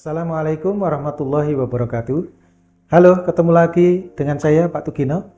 Assalamualaikum warahmatullahi wabarakatuh. Halo, ketemu lagi dengan saya Pak Tugino.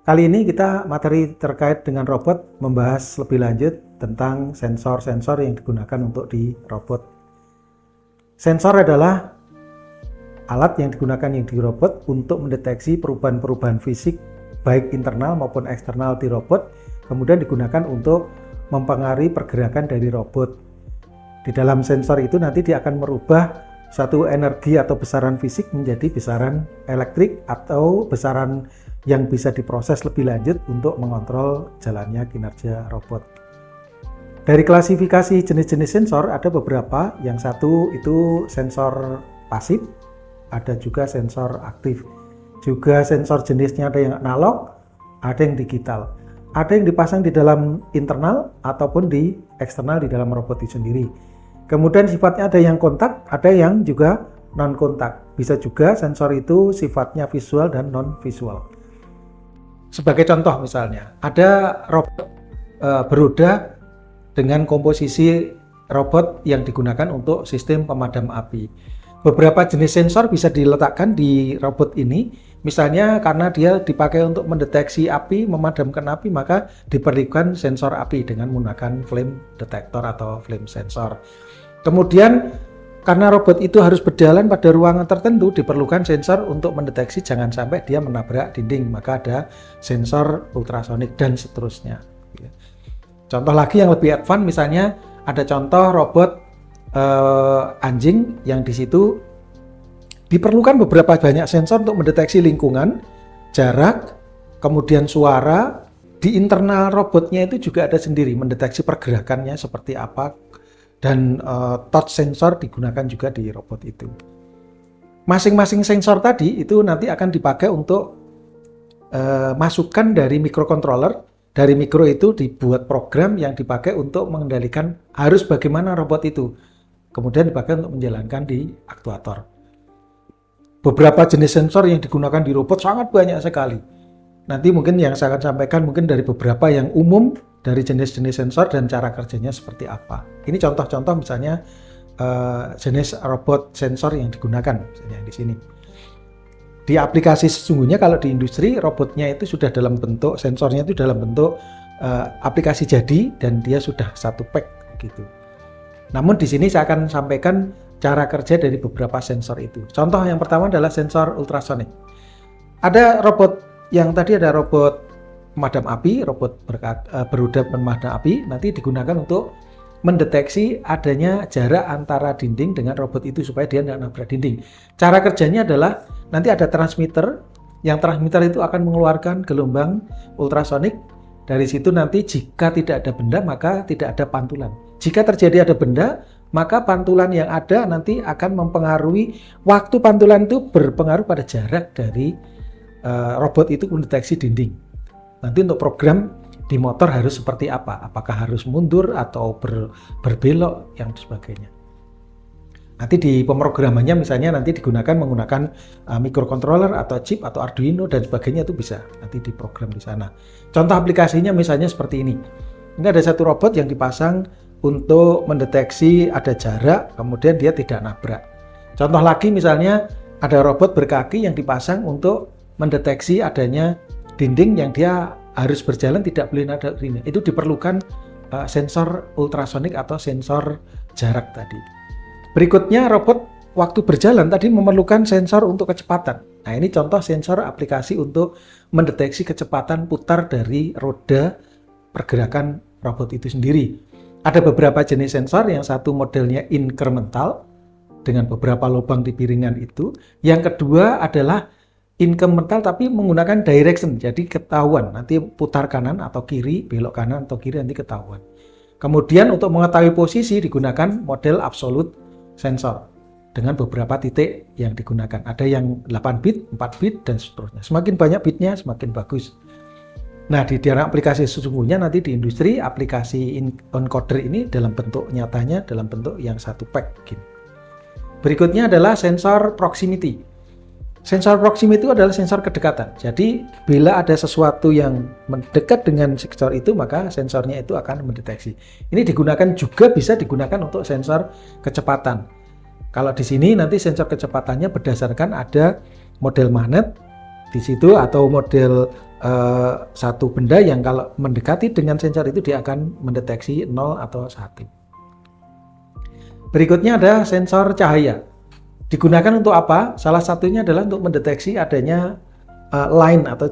Kali ini kita materi terkait dengan robot, membahas lebih lanjut tentang sensor-sensor yang digunakan untuk di robot. Sensor adalah alat yang digunakan di robot untuk mendeteksi perubahan-perubahan fisik baik internal maupun eksternal di robot, kemudian digunakan untuk mempengaruhi pergerakan dari robot. Di dalam sensor itu nanti dia akan merubah satu energi atau besaran fisik menjadi besaran elektrik atau besaran yang bisa diproses lebih lanjut untuk mengontrol jalannya kinerja robot. Dari klasifikasi jenis-jenis sensor ada beberapa. Yang satu itu sensor pasif, ada juga sensor aktif. Juga sensor jenisnya ada yang analog, ada yang digital. Ada yang dipasang di dalam internal ataupun di eksternal di dalam robot itu sendiri. Kemudian sifatnya ada yang kontak, ada yang juga non-kontak. Bisa juga sensor itu sifatnya visual dan non-visual. Sebagai contoh misalnya, ada robot beroda dengan komposisi robot yang digunakan untuk sistem pemadam api. Beberapa jenis sensor bisa diletakkan di robot ini. Misalnya karena dia dipakai untuk mendeteksi api, memadamkan api, maka diperlukan sensor api dengan menggunakan flame detector atau flame sensor. Kemudian karena robot itu harus berjalan pada ruangan tertentu, diperlukan sensor untuk mendeteksi jangan sampai dia menabrak dinding, maka ada sensor ultrasonik dan seterusnya. Contoh lagi yang lebih advance, misalnya ada contoh robot anjing yang di situ diperlukan beberapa banyak sensor untuk mendeteksi lingkungan, jarak, kemudian suara. Di internal robotnya itu juga ada sendiri mendeteksi pergerakannya seperti apa. Dan touch sensor digunakan juga di robot itu. Masing-masing sensor tadi itu nanti akan dipakai untuk masukan dari microcontroller. Dari mikro itu dibuat program yang dipakai untuk mengendalikan harus bagaimana robot itu. Kemudian dipakai untuk menjalankan di aktuator. Beberapa jenis sensor yang digunakan di robot sangat banyak sekali. Nanti mungkin yang saya akan sampaikan mungkin dari beberapa yang umum dari jenis-jenis sensor dan cara kerjanya seperti apa. Ini contoh-contoh misalnya jenis robot sensor yang digunakan misalnya di sini. Di aplikasi sesungguhnya kalau di industri robotnya itu sudah dalam bentuk sensornya itu dalam bentuk aplikasi jadi dan dia sudah satu pack gitu. Namun di sini saya akan sampaikan cara kerja dari beberapa sensor itu. Contoh yang pertama adalah sensor ultrasonik. Ada robot yang tadi ada robot pemadam api, robot beroda pemadam api, nanti digunakan untuk mendeteksi adanya jarak antara dinding dengan robot itu supaya dia tidak nabrak dinding. Cara kerjanya adalah nanti ada transmitter, yang transmitter itu akan mengeluarkan gelombang ultrasonik. Dari situ nanti jika tidak ada benda maka tidak ada pantulan. Jika terjadi ada benda, maka pantulan yang ada nanti akan mempengaruhi waktu pantulan itu berpengaruh pada jarak dari robot itu mendeteksi dinding. Nanti untuk program di motor harus seperti apa? Apakah harus mundur atau berbelok yang sebagainya. Nanti di pemrogramannya misalnya nanti menggunakan microcontroller atau chip atau Arduino dan sebagainya itu bisa nanti diprogram di sana. Contoh aplikasinya misalnya seperti ini. Ini ada satu robot yang dipasang untuk mendeteksi ada jarak, kemudian dia tidak nabrak. Contoh lagi misalnya ada robot berkaki yang dipasang untuk mendeteksi adanya dinding yang dia harus berjalan tidak boleh nabrak dinding. Itu diperlukan sensor ultrasonik atau sensor jarak tadi. Berikutnya robot waktu berjalan tadi memerlukan sensor untuk kecepatan. Nah ini contoh sensor aplikasi untuk mendeteksi kecepatan putar dari roda pergerakan robot itu sendiri. Ada beberapa jenis sensor, yang satu modelnya incremental dengan beberapa lubang di piringan itu. Yang kedua adalah incremental tapi menggunakan direction, jadi ketahuan nanti putar kanan atau kiri, belok kanan atau kiri nanti ketahuan. Kemudian untuk mengetahui posisi digunakan model absolute sensor dengan beberapa titik yang digunakan. Ada yang 8 bit, 4 bit dan seterusnya. Semakin banyak bitnya semakin bagus. Nah di dalam aplikasi sesungguhnya nanti di industri aplikasi encoder ini dalam bentuk nyatanya dalam bentuk yang satu pack gini. Berikutnya adalah sensor proximity. Sensor proximity itu adalah sensor kedekatan. Jadi bila ada sesuatu yang mendekat dengan sensor itu, maka sensornya itu akan mendeteksi. Ini digunakan juga bisa digunakan untuk sensor kecepatan. Kalau di sini nanti sensor kecepatannya berdasarkan ada model magnet di situ atau model satu benda yang kalau mendekati dengan sensor itu dia akan mendeteksi 0 atau 1. Berikutnya ada sensor cahaya. Digunakan untuk apa? Salah satunya adalah untuk mendeteksi adanya line atau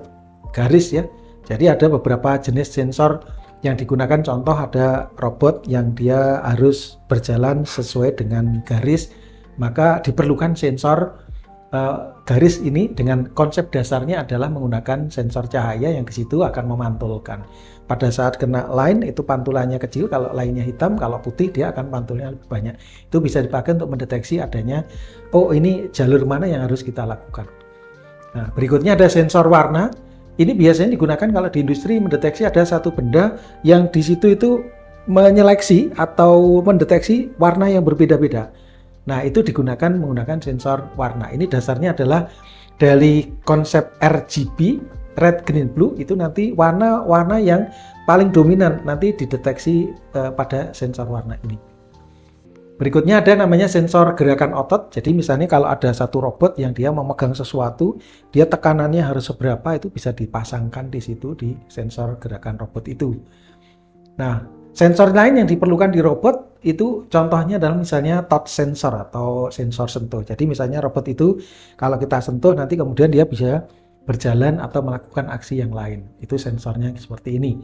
garis ya. Jadi ada beberapa jenis sensor yang digunakan, contoh ada robot yang dia harus berjalan sesuai dengan garis, maka diperlukan sensor garis ini dengan konsep dasarnya adalah menggunakan sensor cahaya yang di situ akan memantulkan. Pada saat kena line itu pantulannya kecil, kalau line-nya hitam, kalau putih dia akan pantulnya lebih banyak. Itu bisa dipakai untuk mendeteksi adanya, oh ini jalur mana yang harus kita lakukan. Nah, berikutnya ada sensor warna. Ini biasanya digunakan kalau di industri mendeteksi ada satu benda yang di situ itu menyeleksi atau mendeteksi warna yang berbeda-beda. Nah, itu digunakan menggunakan sensor warna. Ini dasarnya adalah dari konsep RGB, red, green, blue, itu nanti warna-warna yang paling dominan nanti dideteksi pada sensor warna ini. Berikutnya ada namanya sensor gerakan otot. Jadi misalnya kalau ada satu robot yang dia memegang sesuatu, dia tekanannya harus seberapa, itu bisa dipasangkan di situ di sensor gerakan robot itu. Nah, sensor lain yang diperlukan di robot itu contohnya adalah misalnya touch sensor atau sensor sentuh. Jadi misalnya robot itu kalau kita sentuh nanti kemudian dia bisa berjalan atau melakukan aksi yang lain. Itu sensornya seperti ini.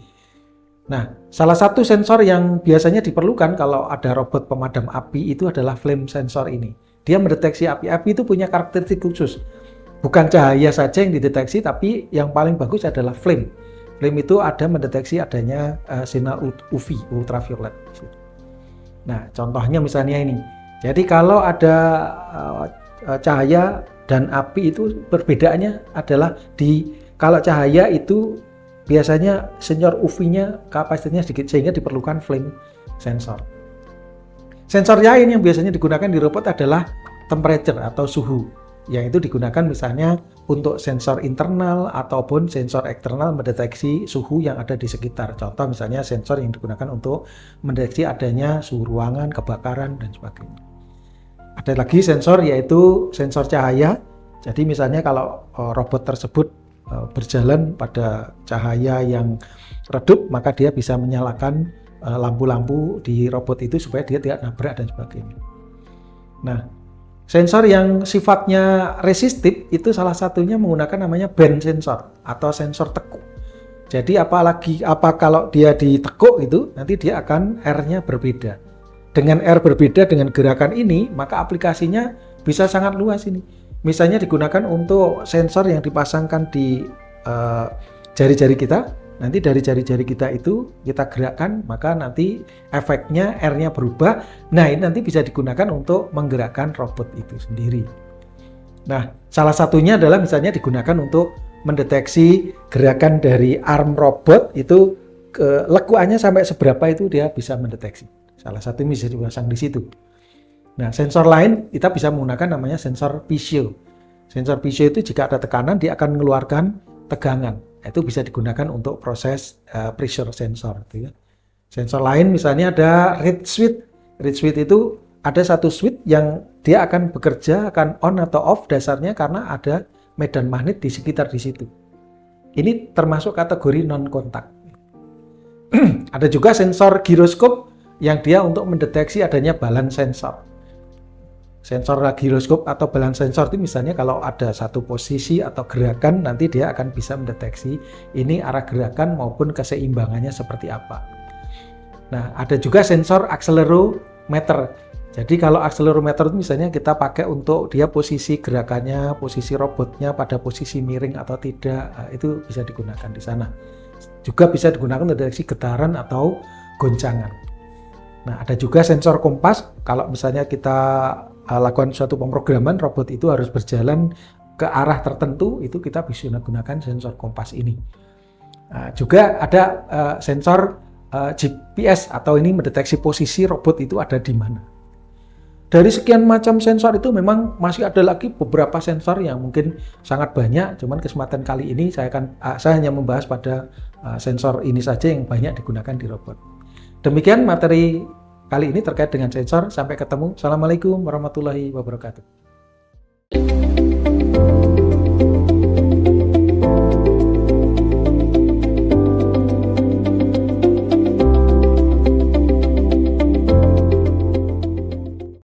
Nah, salah satu sensor yang biasanya diperlukan kalau ada robot pemadam api itu adalah flame sensor ini. Dia mendeteksi api. Api itu punya karakteristik khusus. Bukan cahaya saja yang dideteksi, tapi yang paling bagus adalah flame. Flame itu ada mendeteksi adanya sinar UV, ultraviolet. Nah, contohnya misalnya ini. Jadi kalau ada cahaya dan api itu perbedaannya adalah kalau cahaya itu biasanya sensor UV-nya kapasitasnya sedikit sehingga diperlukan flame sensor. Sensor lain yang biasanya digunakan di robot adalah temperature atau suhu, yang itu digunakan misalnya untuk sensor internal ataupun sensor eksternal mendeteksi suhu yang ada di sekitar. Contoh misalnya sensor yang digunakan untuk mendeteksi adanya suhu ruangan, kebakaran, dan sebagainya. Ada lagi sensor yaitu sensor cahaya. Jadi misalnya kalau robot tersebut berjalan pada cahaya yang redup, maka dia bisa menyalakan lampu-lampu di robot itu supaya dia tidak nabrak dan sebagainya. Nah, sensor yang sifatnya resistif itu salah satunya menggunakan namanya bend sensor atau sensor tekuk. Jadi apa kalau dia ditekuk itu nanti dia akan R-nya berbeda. Dengan R berbeda dengan gerakan ini, maka aplikasinya bisa sangat luas ini. Misalnya digunakan untuk sensor yang dipasangkan di jari-jari kita. Nanti dari jari-jari kita itu kita gerakkan, maka nanti efeknya R-nya berubah. Nah, ini nanti bisa digunakan untuk menggerakkan robot itu sendiri. Nah, salah satunya adalah misalnya digunakan untuk mendeteksi gerakan dari arm robot itu lekuannya sampai seberapa itu dia bisa mendeteksi. Salah satu bisa dipasang di situ. Nah, sensor lain kita bisa menggunakan namanya sensor pisio. Sensor pisio itu jika ada tekanan dia akan mengeluarkan tegangan. Itu bisa digunakan untuk proses pressure sensor. Gitu ya. Sensor lain misalnya ada reed switch. Reed switch itu ada satu switch yang dia akan bekerja, akan on atau off dasarnya karena ada medan magnet di sekitar di situ. Ini termasuk kategori non kontak. Ada juga sensor giroskop yang dia untuk mendeteksi adanya balance sensor. Sensor giroskop atau balance sensor itu misalnya kalau ada satu posisi atau gerakan nanti dia akan bisa mendeteksi ini arah gerakan maupun keseimbangannya seperti apa. Nah, ada juga sensor accelerometer. Jadi kalau accelerometer itu misalnya kita pakai untuk dia posisi gerakannya, posisi robotnya pada posisi miring atau tidak, itu bisa digunakan di sana. Juga bisa digunakan untuk deteksi getaran atau goncangan. Nah, ada juga sensor kompas. Kalau misalnya kita lakukan suatu pemrograman robot itu harus berjalan ke arah tertentu, itu kita bisa menggunakan sensor kompas ini. Juga ada sensor GPS atau ini mendeteksi posisi robot itu ada di mana. Dari sekian macam sensor itu memang masih ada lagi beberapa sensor yang mungkin sangat banyak, cuman kesempatan kali ini saya hanya membahas pada sensor ini saja yang banyak digunakan di robot. Demikian materi kali ini terkait dengan sensor. Sampai ketemu. Assalamualaikum warahmatullahi wabarakatuh.